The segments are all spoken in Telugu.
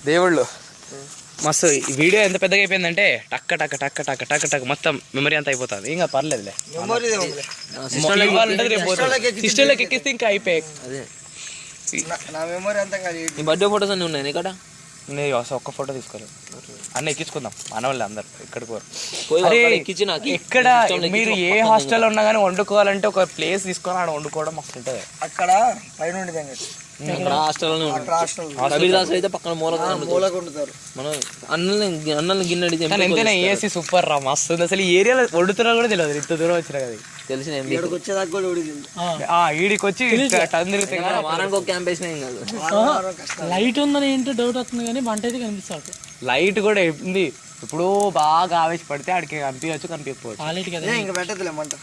దేవుళ్ళు మస్తు వీడియో ఎంత పెద్దగా అయిపోయిందంటే టక్క టక్క టక్క టక్క టక్క టక్క మొత్తం మెమరీ అంతా అయిపోతుంది. ఇంకా పర్లేదులే, సిస్టర్లోకి ఎక్కిస్తే ఇంకా అయిపోయాయి. బర్త్డే ఫోటోస్ అన్నీ ఉన్నాయి ఇక్కడ. నేను ఒక్క ఫోటో తీసుకోలేదు, అన్నీ ఎక్కించుకుందాం మన వాళ్ళు అందరు. ఎక్కడికి ఎక్కడ మీరు ఏ హాస్టల్లో ఉన్నా కానీ వండుకోవాలంటే ఒక ప్లేస్ తీసుకొని ఆడ వండుకోవడం మస్తు ఉంటుంది. అక్కడ పైన అయితే పక్కన మూలకుంటారు. మనం అన్నం గిన్నె అడిగితే ఎంతైనా ఏసీ సూపర్ రా, మస్తు ఉంది. అసలు ఈ ఏరియాలో వండుతున్నా కూడా తెలియదు, ఇంత దూరం వచ్చినా కదా. తెలిసిన ఈడికి వచ్చి వారానికి ఒక క్యాంప్ వేసినా ఏం కాదు. లైట్ ఉందని ఏంటో డౌట్ వస్తుంది కానీ వంట అయితే కనిపిస్తుంది. లైట్ కూడా ఉంది. ఇప్పుడు బాగా ఆవేశపడితే ఆడికి కనిపించచ్చు, కనిపించకపోవచ్చు. ఇంకా పెట్టదులే మంట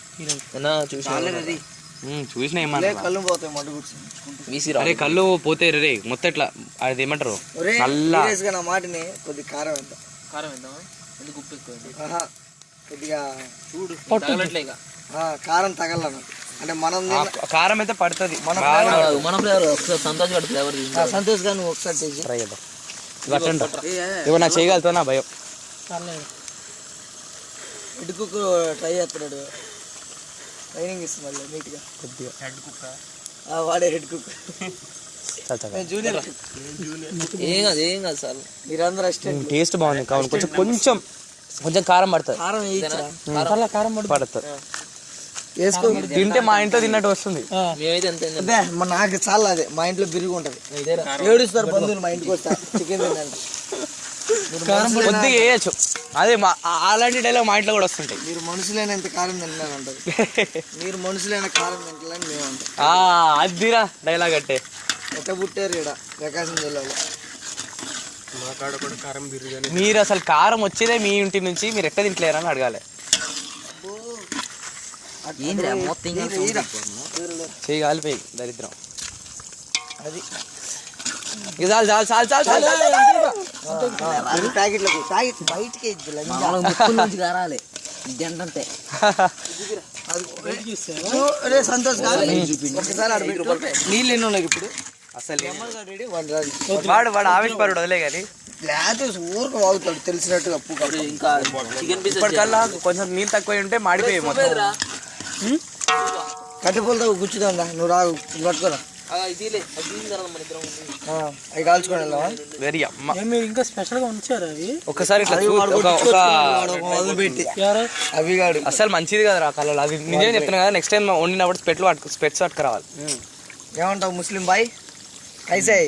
చూసినా ఏమన్నా అరే కళ్ళు పోతే రే మొత్తం ఇట్లా అది ఏమంటారు నల్ల మాటని కొద్ది కారం వేద్దాం. కారం వేద్దాం, ఎందుకు ఉప్పు ఎక్కువ కొద్దిగా చూడు కారం తగలన్నట్టు. అంటే మనం కారం అయితే పడుతుంది. మన ఫ్లేవర్ సంతోష్ గారి ఫ్లేవర్, సంతోష్ గారు నువ్వు ఒకసారి ట్రై చేద్దాం. ఇవ్వ నాకు చేయగలుగుతా నా భయం. హెడ్ కుక్ ట్రై చేస్తున్నాడు, ట్రైనింగ్ ఇస్తున్నాడు నీట్గా. కొద్దిగా హెడ్ కుక్ వాడే హెడ్ కుక్, జూనియర్ ఏం కాదు ఏం కాదు సార్. మీరందరూ అసిస్టెంట్. టేస్ట్ బాగుంది కావాలి, కొంచెం కొంచెం కొంచెం కారం పడుతుంది. కారం పడుతుంది తింటే మా ఇంట్లో తిన్నట్టు వస్తుంది. నాకు చాలా అదే మా ఇంట్లో బిరుగు ఉంటది, ఏడుస్తారు బంధువులు మా ఇంటికి వస్తారు చికెన్ తినండి. కొద్దిగా వేయచ్చు, అదే అలాంటి డైలాగ్ మా ఇంట్లో కూడా వస్తుంటాయి. మీరు మనుషులైన ఎంత కారం తింటున్నారు అంటారు, మీరు మనుషులైన కారం తింటారని మేము అంటాం. అదిరా డైలాగ్ అంటే ఎట్లా పుట్టారు ఇక్కడ ప్రకాశం జిల్లాలో. మీరు అసలు కారం వచ్చేదే మీ ఇంటి నుంచి, మీరు ఎట్లా తింటలేరని అడగాలి. చేయి కాలిపోయి దరిద్రం. అది చాలు చాలు చాలు చాలు చాలు ప్యాకెట్లకు ప్యాకెట్ బయటకే కారాలి ఇదంటే. సంతోష్ ఒకసారి నీళ్ళు ఎన్ని ఉన్నాయి ఇప్పుడు అసలు. వాడు వాడు ఆవేశపరుడు వదిలే కానీ లేకపోతే ఊరికి వాగుతాడు తెలిసినట్టుగా. ఇంకా చికెన్ పీస్ ఇప్పటికల్లా కొంచెం నీళ్ళు తక్కువ ఉంటే మాడిపోయి మొత్తం. కట్టెపూలతో గుచ్చుదా, నువ్వు రాగు పట్టుకోరా. అవి కాల్చుకొని వెళ్దామా? వెరీ అమ్మ ఇంకా స్పెషల్ గా ఉంచారు అవి. ఒకసారి ఇట్లా అవి కాడు అసలు మంచిది కదా రా కలర్. అది నిజం చెప్తున్నా కదా, నెక్స్ట్ టైం వండినప్పుడు స్పెట్స్ పట్టుకురావాలి. ఏమంటావు ముస్లిం బాయ్? కైసే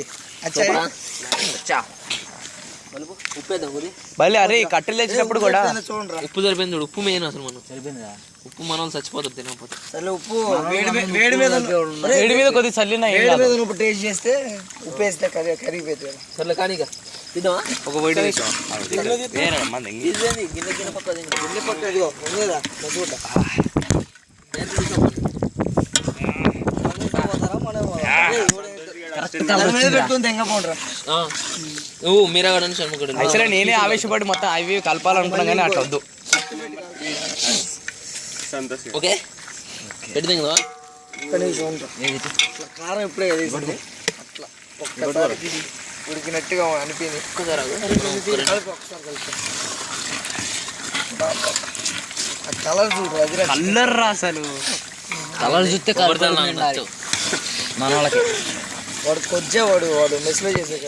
మళ్ళీ అరే కట్టెలు తెచ్చినప్పుడు కూడా ఉప్పు సరిపోయింది. ఉప్పు మెయిన్ అసలు మనం సరిపోయిందా? ఉప్పు మనం చచ్చిపోతాం తినకపోతే. ఉప్పు వేడి మీద కొద్దిగా చల్లిన ఉప్పు టేస్ట్ చేస్తే ఉప్పు వేస్తే కరిగిపోతుంది. సర్లే కానీ తిద్దామా? ఒక వీడియో గిన్నె గిన్నె పక్క గిన్నె పక్క ఇదిగో ఉండేదా చూడ. యాక్చువల్గా నేనే ఆవేశపడి మొత్తం అవి కలపాలనుకున్నా కానీ అట్లా వద్దు. ఓకే పెట్టి కారం ఇప్పుడే అట్లా ఒక్కసారి ఉడికినట్టుగా అనిపించింది. కలర్ చూడు, కలర్ రా అసలు. కలర్ చూస్తే మన వాళ్ళకి వాడు వాడు మెస్లో చేసే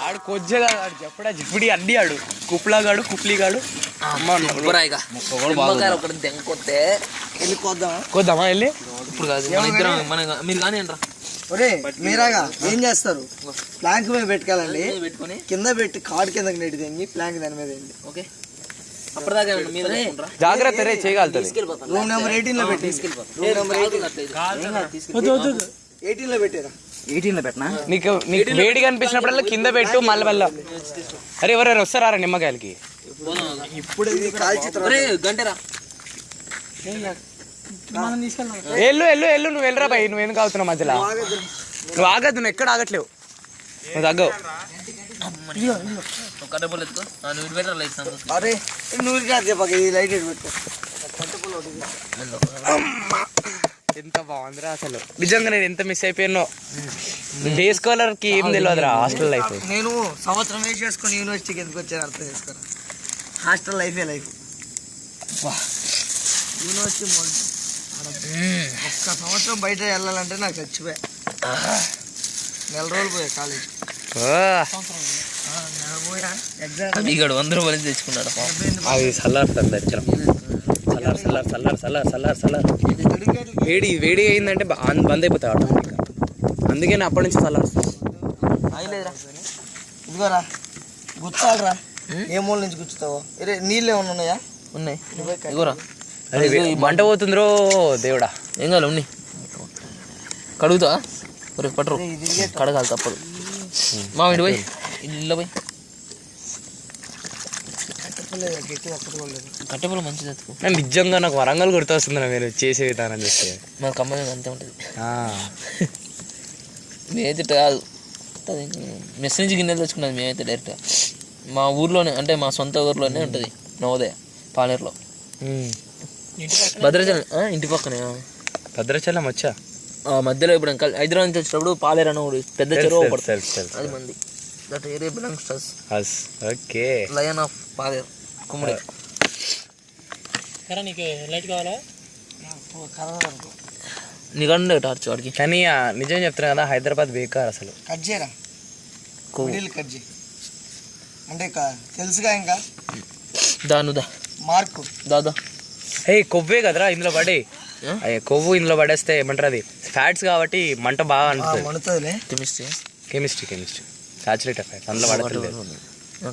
ఆడు కొజ్జగా ఆడు చెప్పడా చెప్పుడి అడ్డి ఆడు కుప్లాగాడు కుప్లీగాడు. ఒకటి దెంకొస్తే వెళ్ళి కొద్దామా వెళ్ళి? ఇప్పుడు కాదు మీరు కానీ అంటారా? ఒరే మీరాగా ఏం చేస్తారు, ప్లాంక్ మీద పెట్టుకోవాలండి, పెట్టుకుని కింద పెట్టి కాడు కిందకి నెట్టి తెంగి ప్లాంక్ దాని మీద వేయండి. ఓకే అప్పటిదాకా జాగ్రత్త రే చేయగలుగుతుంది. రూమ్ నెంబర్ 18 లో పెట్టి 18 లో పెట్టారా? 18 లో పెట్టినా నీకు వేడిగా అనిపించినప్పుడల్లా కింద పెట్టు. మళ్ళీ అరే ఎవరైనా వస్తారా నిమ్మకాయలకి? ఇప్పుడు గంటరా వెళ్ళు వెళ్ళు వెళ్ళు, నువ్వు వెళ్ళరా భయ్. నువ్వు ఎందుకు అవుతున్నావు మధ్యలో? నువ్వు ఆగద్దు, నువ్వు ఎక్కడ ఆగట్లేవు, నువ్వు తగ్గవు. అరే నువ్వు లైట్ పెట్టుకో. ఎంత బాగుందిరా అసలు. నిజంగా నేను ఎంత మిస్ అయిపోయానో. డే స్కాలర్ కి ఏం తెలియదురా హాస్టల్ లైఫ్. నేను సంవత్సరం వేస్ట్ చేసుకుని యూనివర్సిటీకి ఎందుకు వచ్చాను అర్థం చేసుకోరా. హాస్టల్ లైఫే లైఫ్. యూనివర్సిటీ ఒక్క సంవత్సరం బయట వెళ్ళాలంటే నాకు చచ్చిపోయా. నెల రోజులు పోయా కాలేజ్. ఇక్కడ 100 రూపాయలు తెచ్చుకున్నాడు. అది చల్లారుతుంది దర్శనం. చల్లారు వేడి అయిందంటే బంద్ అయిపోతాయి ఆటోమేటిక్గా. అందుకే నేను అప్పటి నుంచి చల్లారుస్తుంది. ఇదిగోరా గుచ్చాలరా. ఏ మూల నుంచి గుచ్చుతావో. నీళ్ళు ఏమన్నా ఉన్నాయా? ఉన్నాయి. ఇదిగోరా అదే మంట పోతుందిరో దేవుడా. ఏం కావాలి ఉన్నాయి. కడుగుతా రేపు పట్టరు. కడగాలి తప్పదు. మా ఇంటి పోయి ఇల్లు పోయి కట్టెపల్లి మంచిది. నిజంగా నాకు వరంగల్ గుర్తొస్తుందిరా మీరు చేసే విధానం చేస్తే. మా కమ్మ అంతే ఉంటుంది. మేమైతే కాదు మెస్ నుంచి గిన్నెలు తెచ్చుకున్నది మేమైతే డైరెక్ట్గా మా ఊర్లోనే, అంటే మా సొంత ఊర్లోనే ఉంటుంది నవోదయ పాలేరులో. భద్రాచలం ఇంటి పక్కనే. భద్రాచలం వచ్చా మధ్యలో ఇప్పుడు హైదరాబాద్ నుంచి వచ్చినప్పుడు పాలేరు అన్న పెద్ద చెరువు పడుతుంది. అది మంది. That area belongs to us. Okay. Lion of Paleru కుమ్మడి. నీకు లైట్ కావాలా? నీకంటే టార్చ్ వాడికి. కానీ నిజం చెప్తున్నా కదా, హైదరాబాద్ బేకార్ అసలు. కట్ చేయరా కట్ చేయి అంటే తెలుసుగా ఇంకా దానుదా మార్కు దాదా. కొవ్వే కదరా ఇందులో పడే. కొవ్వు ఇందులో పడేస్తే ఏమంటారు, అది ఫ్యాట్స్ కాబట్టి మంట బాగా అంటుంది. కెమిస్ట్రీ సాచురేటెడ్ ఫ్యాట్స్ అందులో పడలేదు.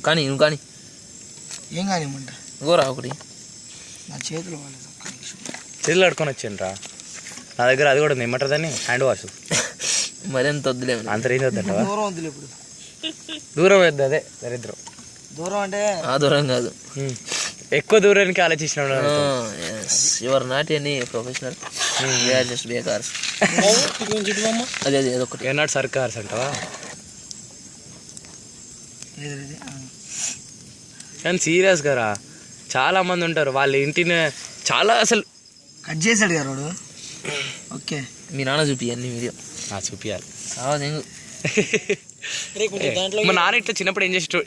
కానీ నువ్వు కానీ ఏం కానీ మంట గోరా ఒకటి నా చేతులు కడుక్కొని వచ్చాను రా. నా దగ్గర అది కూడా ఉంది, ఏమంటారు దాన్ని, హ్యాండ్ వాష్. మరింత వద్దులే, అంత రేంజ్ వద్దంట. దూరం వద్దులే. ఇప్పుడు దూరం వద్దు, అదే దరిద్రం. దూరం అంటే ఆ దూరం కాదు, ఎక్కువ దూరానికి ఆలోచించిన. Your not any professional, just బేకార్స్. అదే అదే అదొకటి. నాట్ సర్కార్స్ అంటావా? కానీ సీరియస్ గారా చాలా మంది ఉంటారు, వాళ్ళ ఇంటిని చాలా అసలు కట్ చేశాడు కదా వాడు. ఓకే, మీ నాన్న చూపి అన్ని వీడియో చూపించాలి. మా నాన్న ఇట్లా చిన్నప్పుడు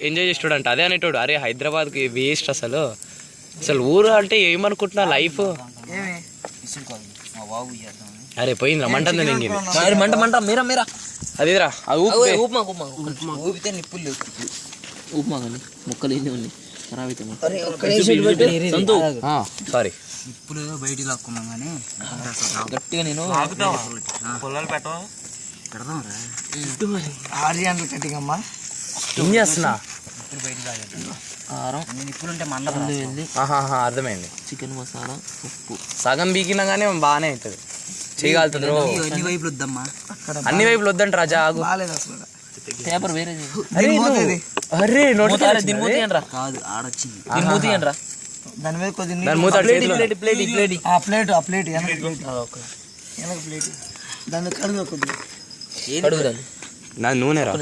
ఎంజాయ్ చేసేటోడు అంట. అదే అనేటోడు, అరే హైదరాబాద్కి వేస్ట్ అసలు ఊరు అంటే ఏమనుకుంటున్నా లైఫ్. అరే పోయింది రమ్మంటుంది నేను మంట మంట మీరా మీరా అదేరా ఉప్మా ఊపితే నిప్పులు లేవు. ఉప్మా కానీ ముక్కలు ఎన్ని ఉన్నాయి ఖరాబ్ అయితే. సారీ నిప్పులు బయటికి లాక్కున్నాం కానీ గట్టిగా నేను పొలాలు పెట్టడం ఆర్యాన్లు కట్టింగ్ అమ్మా. ఏం చేస్తున్నా? కారం నిప్పులుంటే మండ అర్థమైంది. చికెన్ మసాలా ఉప్పు సగం బీకినా కానీ బాగానే అవుతుంది, చేయగలుగుతుంది. అన్ని వైపులు వద్దమ్మా, అన్ని వైపులు వద్దంట రాజా. ఆగు, పేపర్ వేరే. అరే కాదు ఆడొచ్చింది మూతి అండి రా. దాని మీద కొద్దిగా ప్లేట్ ప్లేట్ దాన్ని కడుగు కొద్దిగా కడుగుదాన్ని నా నూనె రా.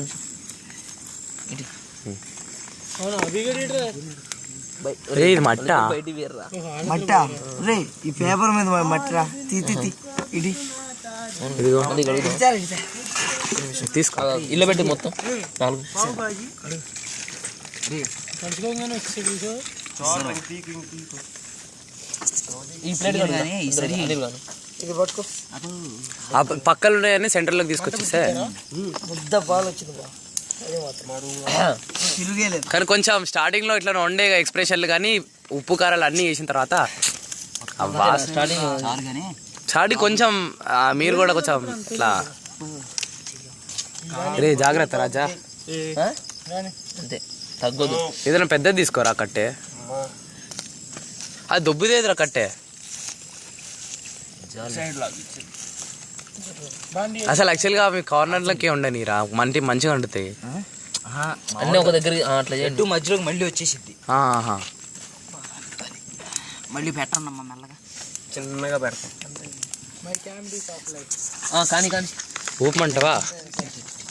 ఇది మట్ట మట్ట రే, ఈ పేపర్ మీద మట్టిరా ఇది తీసుకో, ఇల్లు పెట్టి మొత్తం 4. ఈ ప్లేట్ ఇది పట్టుకో. పక్కలు ఉన్నాయని సెంటర్లోకి తీసుకొచ్చేస్తే ముద్ద పాలు వచ్చింది. కానీ కొంచెం స్టార్టింగ్ లో ఇట్లా ఉండే ఎక్స్ప్రెషన్లు కానీ ఉప్పు కారాలు అన్ని వేసిన తర్వాత స్టార్టింగ్ కొంచెం మీరు కూడా కొంచెం ఇట్లా రే జాగ్రత్త రాజా. అంతే తగ్గదు. ఏదైనా పెద్దది తీసుకోరా కట్టే. అది దొబ్బుదేదిరా కట్టే. అసలు యాక్చువల్గా మీ కార్నర్లకే ఉండనిరా, మంచిగా వండుతాయి అన్నీ ఒక దగ్గర. అట్లా చేయండి, మధ్యలోకి మళ్ళీ వచ్చేసిద్ది. మళ్ళీ పెట్టండి మెల్లగా చిన్నగా పెడతాం. కానీ కానీ ఊపమంటావా?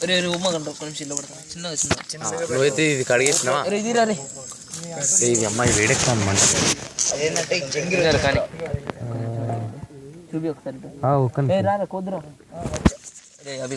రే ఉప్మా కంటే ఒక్క నిమిషం ఇల్లు పడతా. చిన్నగా నువ్వైతే ఇది కడిగేసినావా? ఇది రా రే, ఇది అమ్మాయి వేడెక్కుతాను మంట. అదేంటంటే కానీ చూపి ఒకసారి ఒక్క రారా కుదరా రే అవి